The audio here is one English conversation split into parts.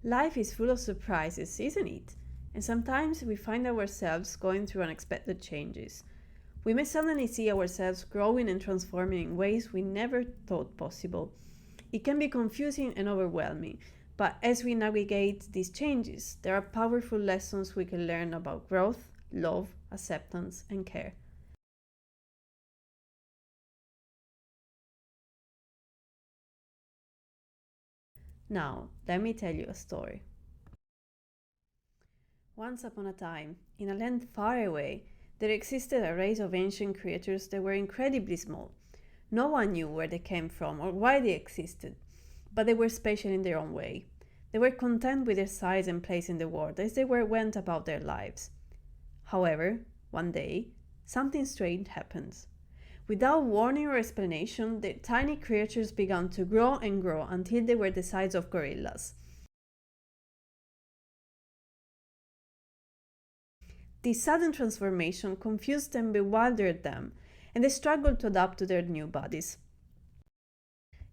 Life is full of surprises, isn't it? And sometimes we find ourselves going through unexpected changes. We may suddenly see ourselves growing and transforming in ways we never thought possible. It can be confusing and overwhelming, but as we navigate these changes, there are powerful lessons we can learn about growth, love, acceptance, and care. Now, let me tell you a story. Once upon a time, in a land far away, there existed a race of ancient creatures that were incredibly small. No one knew where they came from or why they existed, but they were special in their own way. They were content with their size and place in the world as they went about their lives. However, one day, something strange happened. Without warning or explanation, the tiny creatures began to grow and grow until they were the size of gorillas. This sudden transformation confused and bewildered them, and they struggled to adapt to their new bodies.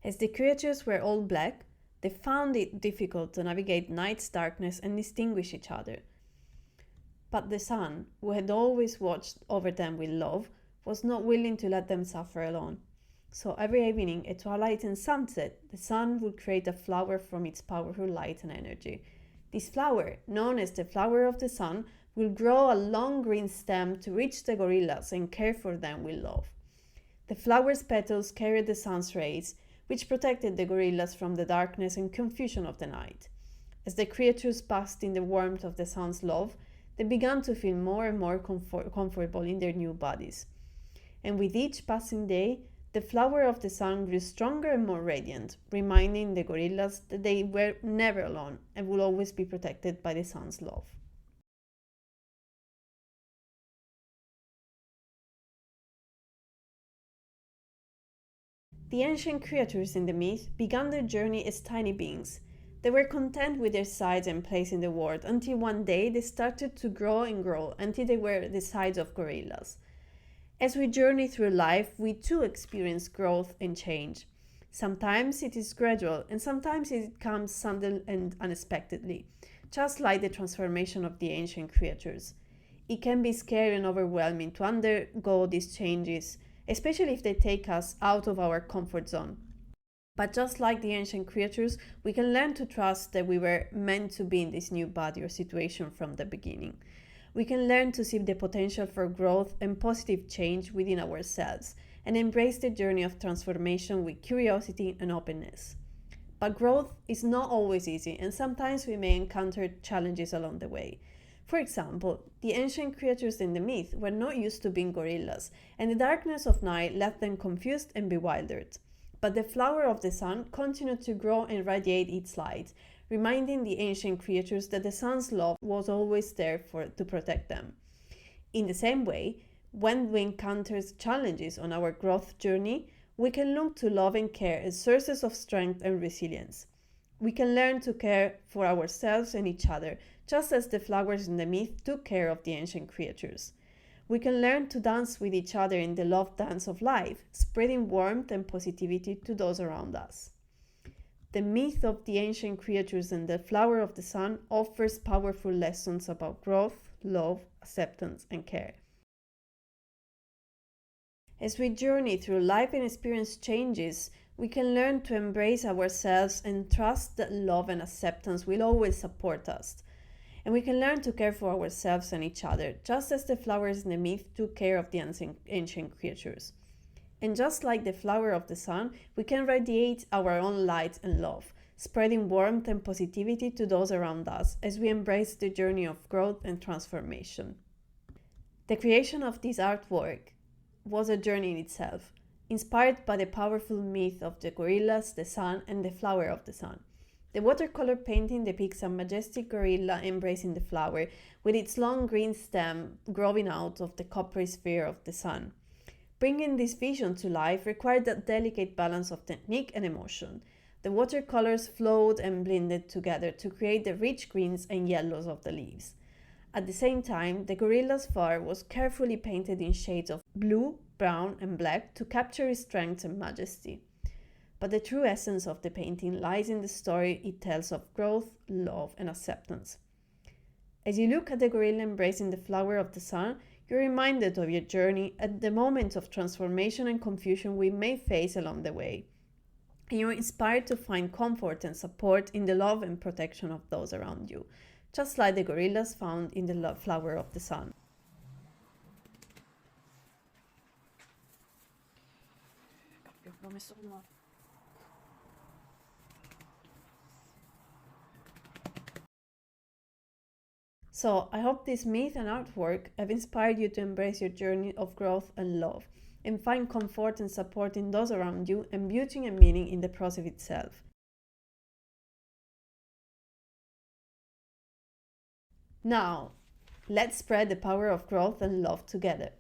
As the creatures were all black, they found it difficult to navigate night's darkness and distinguish each other. But the sun, who had always watched over them with love, was not willing to let them suffer alone. So every evening at twilight and sunset, the sun would create a flower from its powerful light and energy. This flower, known as the flower of the sun, will grow a long green stem to reach the gorillas and care for them with love. The flower's petals carried the sun's rays, which protected the gorillas from the darkness and confusion of the night. As the creatures basked in the warmth of the sun's love, they began to feel more and more comfortable in their new bodies. And with each passing day, the flower of the sun grew stronger and more radiant, reminding the gorillas that they were never alone and would always be protected by the sun's love. The ancient creatures in the myth began their journey as tiny beings. They were content with their size and place in the world until one day they started to grow and grow until they were the size of gorillas. As we journey through life, we too experience growth and change. Sometimes it is gradual and sometimes it comes suddenly and unexpectedly, just like the transformation of the ancient creatures. It can be scary and overwhelming to undergo these changes, especially if they take us out of our comfort zone. But just like the ancient creatures, we can learn to trust that we were meant to be in this new body or situation from the beginning. We can learn to see the potential for growth and positive change within ourselves and embrace the journey of transformation with curiosity and openness. But growth is not always easy, and sometimes we may encounter challenges along the way. For example, the ancient creatures in the myth were not used to being gorillas, and the darkness of night left them confused and bewildered. But the flower of the sun continued to grow and radiate its light, reminding the ancient creatures that the sun's love was always there to protect them. In the same way, when we encounter challenges on our growth journey, we can look to love and care as sources of strength and resilience. We can learn to care for ourselves and each other, just as the flowers in the myth took care of the ancient creatures. We can learn to dance with each other in the love dance of life, spreading warmth and positivity to those around us. The myth of the ancient creatures and the flower of the sun offers powerful lessons about growth, love, acceptance, and care. As we journey through life and experience changes, we can learn to embrace ourselves and trust that love and acceptance will always support us. And we can learn to care for ourselves and each other, just as the flowers in the myth took care of the ancient creatures. And just like the flower of the sun, we can radiate our own light and love, spreading warmth and positivity to those around us as we embrace the journey of growth and transformation. The creation of this artwork was a journey in itself, inspired by the powerful myth of the gorillas, the sun, and the flower of the sun. The watercolor painting depicts a majestic gorilla embracing the flower, with its long green stem growing out of the coppery sphere of the sun. Bringing this vision to life required a delicate balance of technique and emotion. The watercolors flowed and blended together to create the rich greens and yellows of the leaves. At the same time, the gorilla's fur was carefully painted in shades of blue, brown, and black to capture its strength and majesty. but the true essence of the painting lies in the story it tells of growth, love, and acceptance. As you look at the gorilla embracing the flower of the sun, you're reminded of your journey at the moments of transformation and confusion we may face along the way. And you're inspired to find comfort and support in the love and protection of those around you, just like the gorillas found in the flower of the sun. So, I hope this myth and artwork have inspired you to embrace your journey of growth and love, and find comfort and support in those around you, and beauty and meaning in the process itself. Now, let's spread the power of growth and love together.